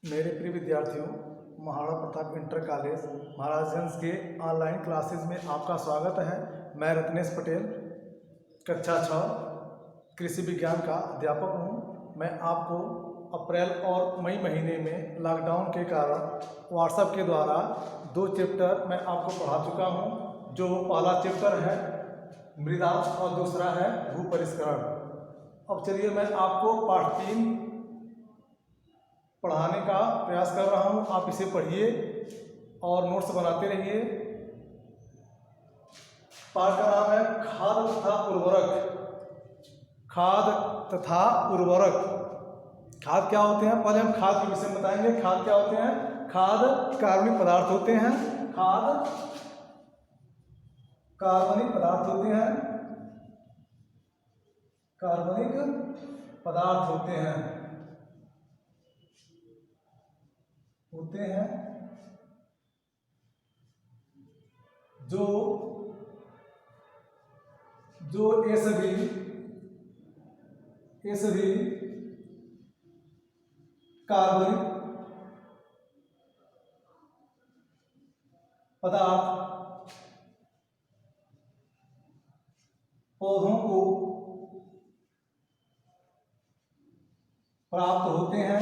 मेरे प्रिय विद्यार्थियों, महाराणा प्रताप इंटर कॉलेज महाराजगंज के ऑनलाइन क्लासेस में आपका स्वागत है। मैं रत्नेश पटेल कक्षा 6 कृषि विज्ञान का अध्यापक हूँ। मैं आपको अप्रैल और मई महीने में लॉकडाउन के कारण व्हाट्सएप के द्वारा 2 चैप्टर मैं आपको पढ़ा चुका हूँ। जो पहला चैप्टर है मृदा और दूसरा है भू परिष्करण। अब चलिए मैं आपको पाठ 3 पढ़ाने का प्रयास कर रहा हूँ। आप इसे पढ़िए और नोट्स बनाते रहिए। पाठ का नाम है खाद तथा उर्वरक। खाद तथा उर्वरक। खाद क्या होते हैं, पहले हम खाद के विषय में बताएंगे। खाद क्या होते हैं? खाद कार्बनिक पदार्थ होते हैं। खाद कार्बनिक पदार्थ होते हैं। कार्बनिक पदार्थ होते हैं जो ये सभी कार्बनिक पदार्थ पौधों को प्राप्त होते हैं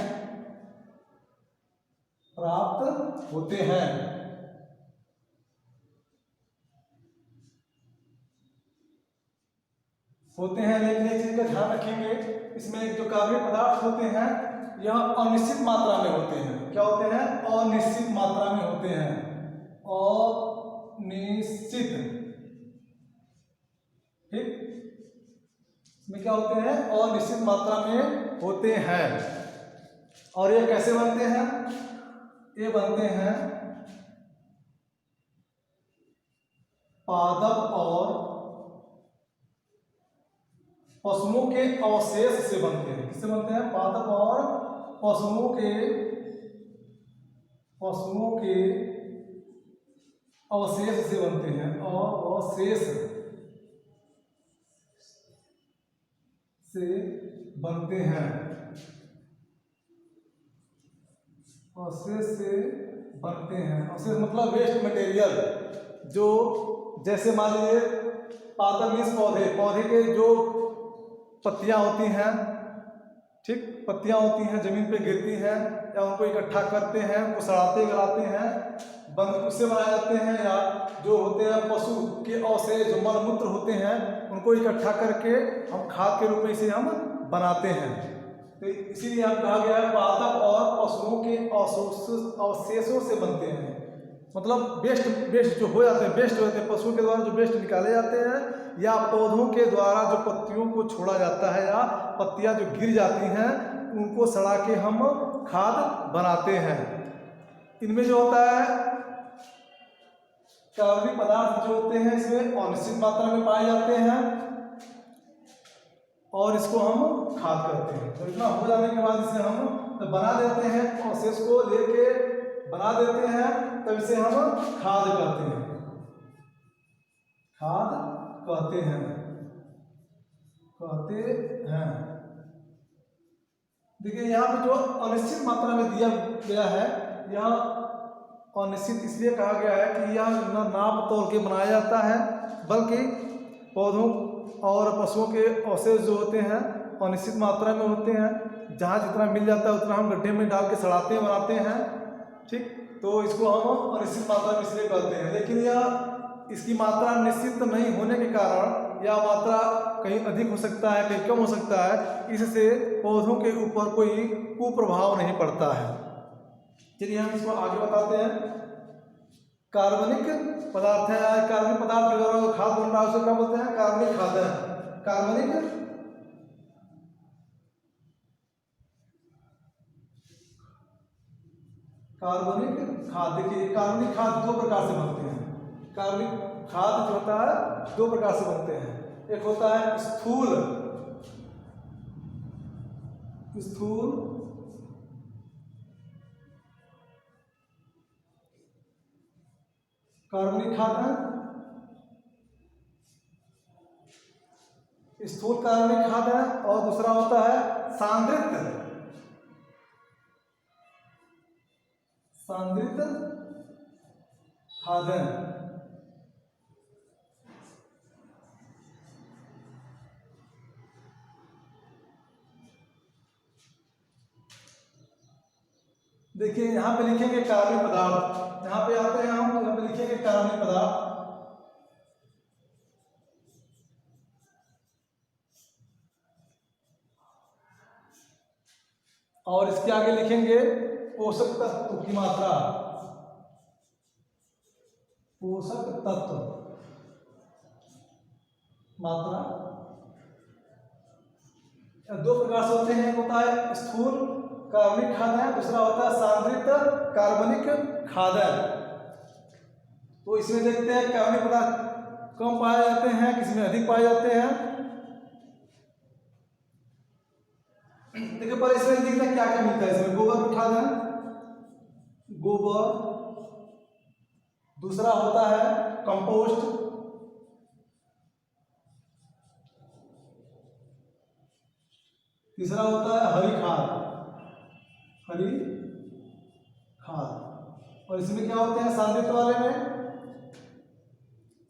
लेकिन एक चीज का ध्यान रखेंगे, इसमें जो कार्बनिक पदार्थ होते हैं यह अनिश्चित मात्रा में होते हैं। क्या होते हैं? अनिश्चित मात्रा में होते हैं। अनिश्चित, ठीक। इसमें क्या होते हैं? अनिश्चित मात्रा में होते हैं। और ये कैसे बनते हैं? ये बनते हैं पादप और पशुओं के अवशेष से बनते हैं। किससे बनते हैं? पादप और पशुओं के अवशेष से बनते हैं। अवशेष से बनते हैं। अवशेष से बनते हैं। अवशेष मतलब वेस्ट मटेरियल। जो जैसे मान लीजिए पादप मीन्स पौधे के जो पत्तियां होती हैं, ठीक, पत्तियां होती हैं जमीन पे गिरती हैं, या उनको इकट्ठा करते हैं, उनको सड़ाते गलाते हैं, उससे बनाए जाते हैं। या जो होते हैं पशु के अवशेष, जो मलमूत्र होते हैं, उनको इकट्ठा करके हम खाद के रूप में इसे हम बनाते हैं। तो इसीलिए हम कहा गया है पादप और पशुओं के अवशेषों से बनते हैं। मतलब वेस्ट जो हो जाते हैं, वेस्ट हो जाते हैं, पशुओं के द्वारा जो वेस्ट निकाले जाते हैं, या पौधों के द्वारा जो पत्तियों को छोड़ा जाता है, या पत्तियां जो गिर जाती हैं उनको सड़ा के हम खाद बनाते हैं। इनमें जो होता है कार्बनिक पदार्थ जो होते हैं इसमें अनिश्चित मात्रा में पाए जाते हैं और इसको हम खाद करते हैं। तो इतना हो जाने के बाद इसे हम बना देते हैं, अवशेष को लेके बना देते हैं, तब इसे हम खाद कहते हैं। देखिए यहाँ पे जो अनिश्चित मात्रा में दिया गया है, यह अनिश्चित इसलिए कहा गया है कि यह न नाप तोल के बनाया जाता है, बल्कि पौधों और पशुओं के अवशेष जो होते हैं अनिश्चित मात्रा में होते हैं। जहाँ जितना मिल जाता है उतना हम गड्ढे में डाल के सड़ाते बनाते हैं, ठीक। तो इसको हम अनिश्चित मात्रा में इसलिए कहते हैं। लेकिन यह इसकी मात्रा निश्चित नहीं होने के कारण यह मात्रा कहीं अधिक हो सकता है, कहीं कम हो सकता है। इससे पौधों के ऊपर कोई कुप्रभाव नहीं पड़ता है। चलिए हम इसको आगे बताते हैं। कार्बनिक पदार्थ है, कार्बनिक पदार्थ के द्वारा जो खाद बन रहा है उसे क्या बोलते हैं? कार्बनिक खाद है। कार्बनिक खाद। देखिए कार्बनिक खाद 2 प्रकार से बनते हैं। कार्बनिक खाद जो होता है 2 प्रकार से बनते हैं। एक होता है स्थूल कार्बनिक खाद है। स्थूल कार्बनिक खाद है। और दूसरा होता है सांद्रित सांद्रित खादन। देखिए यहाँ पे लिखेंगे कार्बनिक पदार्थ, यहाँ पे आते हैं हम, यहाँ पे लिखेंगे कार्बनिक पदार्थ, और इसके आगे लिखेंगे पोषक तत्व की मात्रा, पोषक तत्व मात्रा। दो प्रकार से होते हैं, एक होता है स्थूल कार्बनिक खादन, दूसरा होता है सांद्रित कार्बनिक खादन। तो इसमें देखते हैं कार्बनिक पदार्थ कम पाए जाते हैं, किसी में अधिक पाए जाते हैं। देखिए पर इसमें देखते हैं क्या क्या मिलता है इसमें। गोबर की खाद है, गोबर, दूसरा होता है कंपोस्ट, तीसरा होता है हरी खाद, हरी खाद। और इसमें क्या होते हैं सांद्रित वाले में,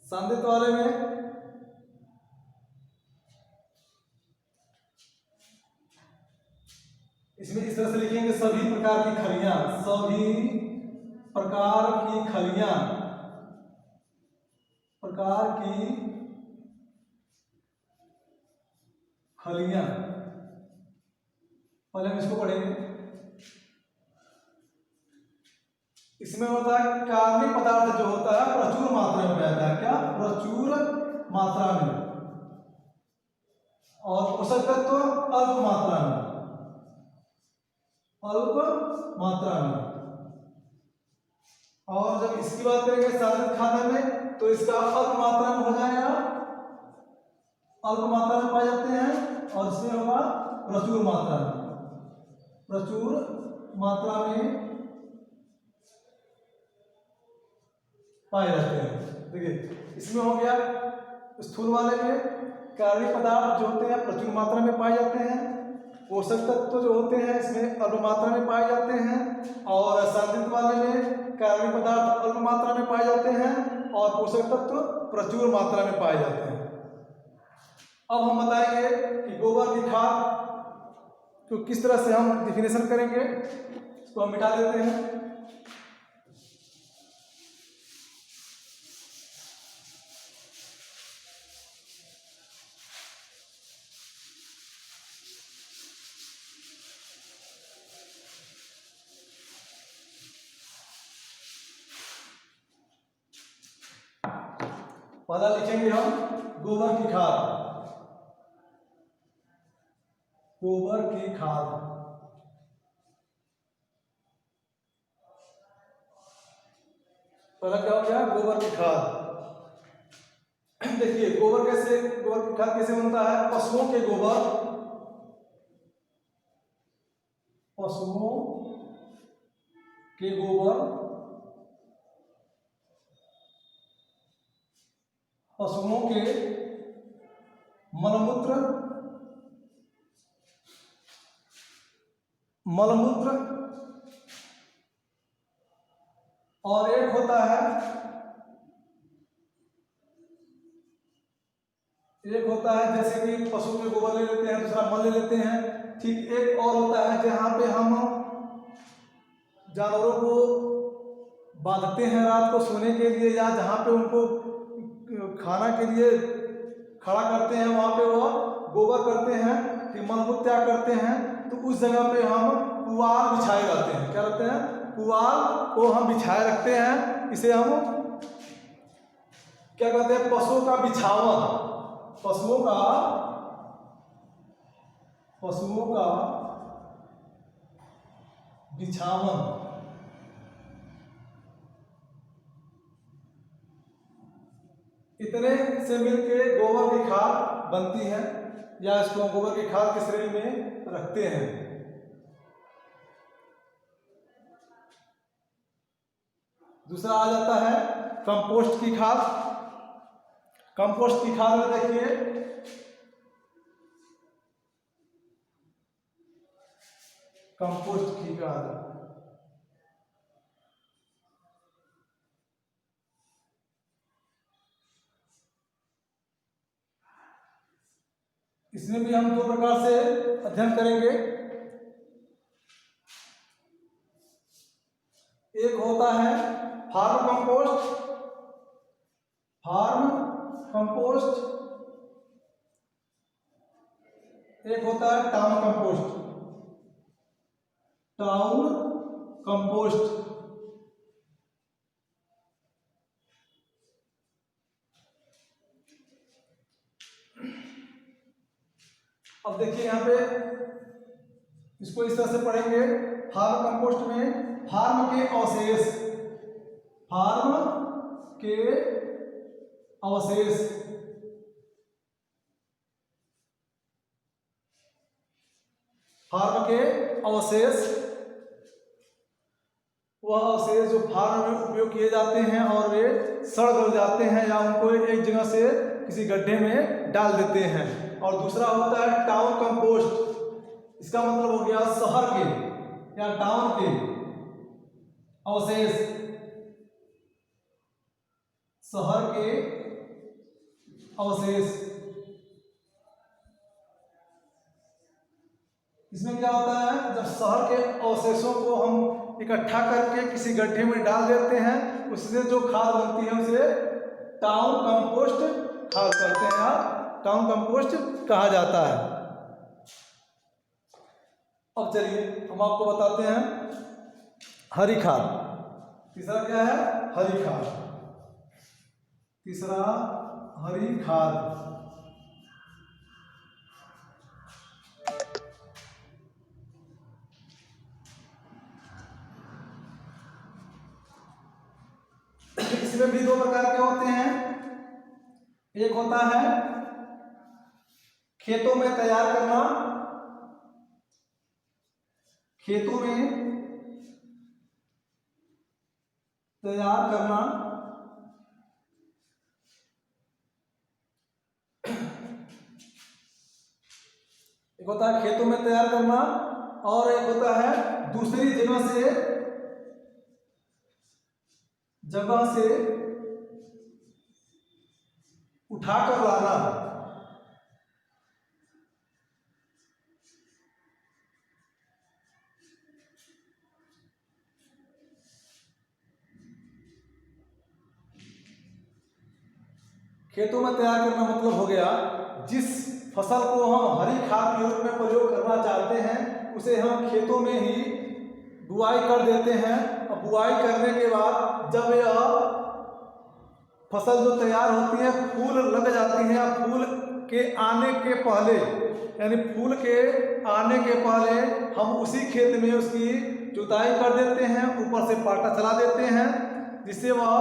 सांद्रित वाले में इसमें इस तरह से लिखेंगे सभी प्रकार की खलियां, सभी प्रकार की खलियां, प्रकार की खलियां। पहले हम इसको पढ़ेंगे। इसमें होता है कार्बनिक पदार्थ जो होता है प्रचुर मात्रा में रहता है, क्या प्रचुर मात्रा में, और पोषक तत्व अल्प मात्रा में, अल्प मात्रा में। और जब इसकी बात करेंगे सांद्रित खादन में, तो इसका अल्प मात्रा में हो जाएगा, अल्प मात्रा में पाए जाते हैं, और इसमें होगा प्रचुर मात्रा में, प्रचुर मात्रा में पाए जाते हैं। देखिए इसमें हो गया स्थूल वाले में कार्बनिक पदार्थ जो होते हैं प्रचुर मात्रा में पाए जाते हैं, पोषक तत्व जो होते हैं इसमें अल्प मात्रा में पाए जाते हैं, और सांद्रित वाले में कार्बनिक पदार्थ अल्प मात्रा में पाए जाते हैं और पोषक तत्व प्रचुर मात्रा में पाए जाते हैं। अब हम बताएंगे कि गोबर की खाद तो किस तरह से हम डिफिनेशन करेंगे, इसको हम मिटा देते हैं। पहला लिखेंगे हम गोबर की खाद, गोबर की खाद। पहला क्या हो गया गोबर की खाद। देखिए गोबर कैसे, गोबर की खाद कैसे बनता है, पशुओं के गोबर, पशुओं के गोबर, पशुओं के मलमूत्र, मलमूत्र, और एक होता है, एक होता है जैसे कि पशु के गोबर ले लेते हैं, दूसरा मल ले लेते हैं, ठीक। एक और होता है जहां पे हम जानवरों को बांधते हैं रात को सोने के लिए, या जहां पे उनको खाना के लिए खड़ा करते हैं, वहां पे वो गोबर करते हैं कि मलमूत्र त्याग करते हैं, तो उस जगह पे हम पुआल बिछाए रहते हैं। क्या रखते हैं, पुआल को हम बिछाए रखते हैं। इसे हम क्या कहते हैं, पशुओं का बिछावन, पशुओं का, पशुओं का बिछावन। इतने से मिलके गोबर की खाद बनती है, या इसको गोबर की खाद की श्रेणी में रखते हैं। दूसरा आ जाता है कंपोस्ट की खाद। कंपोस्ट की खाद में देखिए कंपोस्ट की खाद, इसमें भी हम दो प्रकार से अध्ययन करेंगे। एक होता है फार्म कंपोस्ट, एक होता है टाउन कंपोस्ट। अब देखिए यहाँ पे इसको इस तरह से पढ़ेंगे। फार्म कंपोस्ट में फार्म के अवशेष, वह अवशेष जो फार्म में उपयोग किए जाते हैं और वे सड़ गल जाते हैं या उनको एक जगह से किसी गड्ढे में डाल देते हैं। और दूसरा होता है टाउन कंपोस्ट। इसका मतलब हो गया शहर के या टाउन के अवशेष, शहर के अवशेष। इसमें क्या होता है, जब शहर के अवशेषों को हम इकट्ठा करके किसी गड्ढे में डाल देते हैं, उससे जो खाद बनती है उसे टाउन कंपोस्ट खाद करते हैं या टाउन कंपोस्ट कहा जाता है। अब चलिए हम आपको बताते हैं हरी खाद। तीसरा क्या है, हरी खाद। तीसरा हरी खाद। इसमें भी दो प्रकार के होते हैं। एक होता है खेतों में तैयार करना, एक होता है खेतों में तैयार करना और एक होता है दूसरी जगह से उठाकर लाना। खेतों में तैयार करना मतलब हो गया, जिस फसल को हम हरी खाद के रूप में प्रयोग करना चाहते हैं उसे हम खेतों में ही बुआई कर देते हैं। अब बुआई करने के बाद जब यह फसल जो तैयार होती है, फूल लग जाती है या फूल के आने के पहले, यानी फूल के आने के पहले हम उसी खेत में उसकी जुताई कर देते हैं, ऊपर से पाटा चला देते हैं, जिससे वह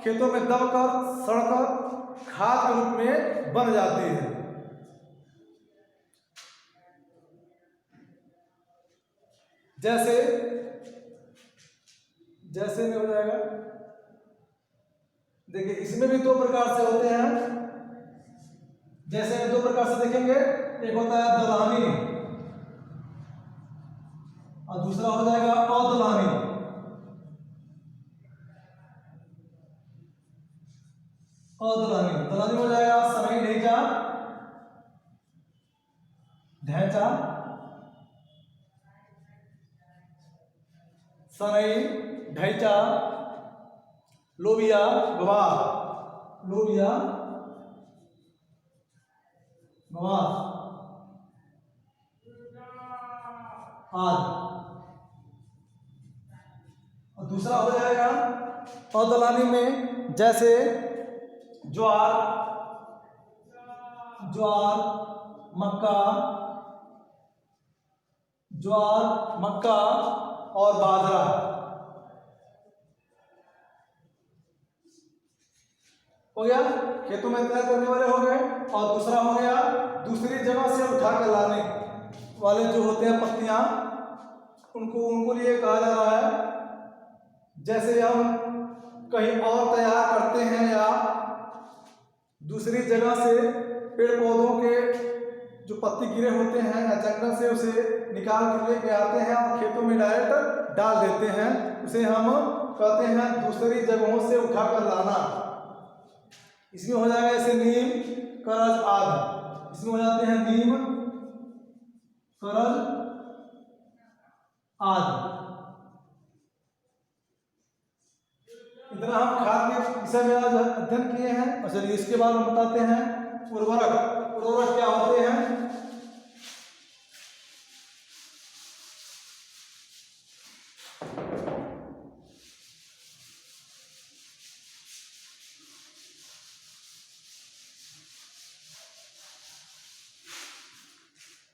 खेतों में दबकर सड़कर खाद के रूप में बन जाती है। जैसे में हो जाएगा। देखिए इसमें भी दो प्रकार से होते हैं। जैसे दो प्रकार से देखेंगे, एक होता है दलहनी और दूसरा हो जाएगा अदलहनी। दलहनी हो जाएगा सनई ढैंचा, सनई ढैंचा, लोबिया गवार आदि। और दूसरा हो जाएगा अदलानी में, जैसे ज्वार, मक्का और बाजरा। हो गया, खेतों में तैयार करने वाले हो गए। और दूसरा हो गया दूसरी जगह से उठा कर लाने वाले जो होते हैं पत्तियां, उनको लिए कहा जा रहा है। जैसे हम कहीं और तैयार करते हैं या दूसरी जगह से पेड़ पौधों के जो पत्ती गिरे होते हैं या जंगल से उसे निकाल के लेके आते हैं और खेतों में डायरेक्ट डाल देते हैं, उसे हम कहते हैं दूसरी जगहों से उठाकर लाना। इसमें हो जाएगा जैसे नीम, करज आदि। इसमें हो जाते हैं नीम, करल आदि। इतना हम खाद के विषय में आज अध्ययन किए हैं। और चलिए इसके बाद हम बताते हैं उर्वरक। उर्वरक क्या होते हैं?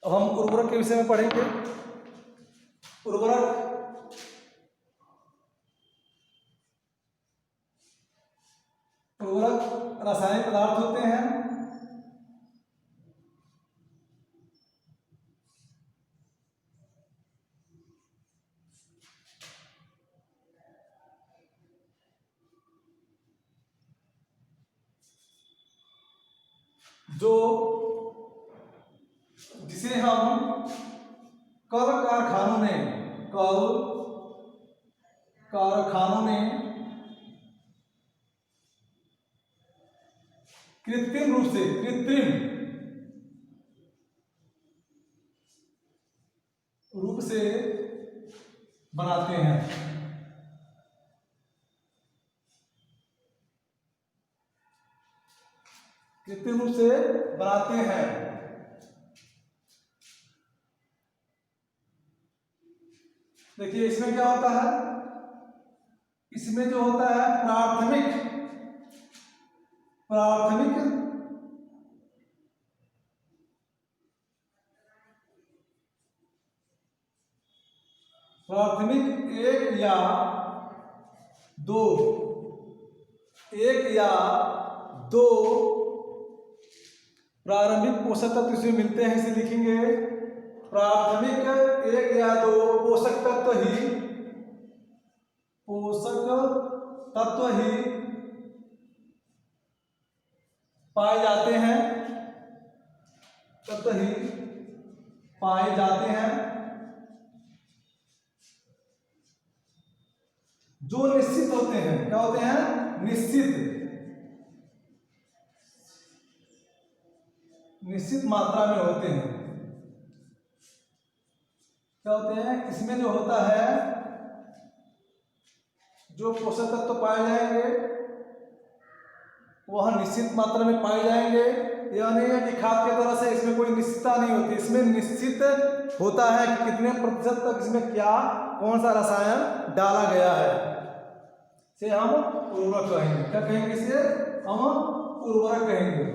अब हम उर्वरक के विषय में पढ़ेंगे। उर्वरक रासायनिक पदार्थ होते हैं जिसे हम कल कारखानों में कृत्रिम रूप से बनाते हैं। कृत्रिम रूप से बनाते हैं। देखिए इसमें क्या होता है? इसमें जो होता है प्राथमिक एक या दो प्रारंभिक पोषक तत्व इसमें मिलते हैं। इसे लिखेंगे प्राथमिक एक या दो पोषक तत्व ही पाए जाते हैं जो निश्चित होते हैं। क्या होते हैं? निश्चित मात्रा में होते हैं। क्या होते हैं? इसमें जो होता है, जो पोषक तत्व पाए जाएंगे वह निश्चित मात्रा में पाए जाएंगे। यह नहीं है कि खाद की तरह से इसमें कोई निश्चितता नहीं होती। इसमें निश्चित होता है कि कितने प्रतिशत तक इसमें कौन सा रसायन डाला गया है। से हम उर्वरक कहेंगे। क्या कहेंगे? इसे हम उर्वरक कहेंगे।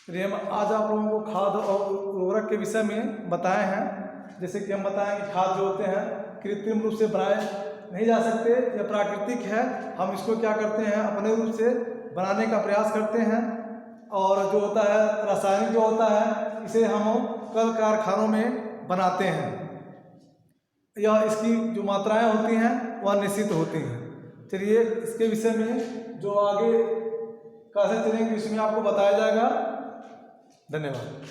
चलिए हम आज आप लोगों को खाद और उर्वरक के विषय में बताए हैं। जैसे कि हम बताएं कि खाद जो होते हैं कृत्रिम रूप से बनाए नहीं जा सकते, यह प्राकृतिक है। हम इसको क्या करते हैं? अपने रूप से बनाने का प्रयास करते हैं। और जो होता है रासायनिक जो होता है इसे हम कल कारखानों में बनाते हैं। यह इसकी जो मात्राएं होती हैं वह निश्चित होती हैं। चलिए इसके विषय में जो आगे कैसे चलेंगे इसमें आपको बताया जाएगा। धन्यवाद।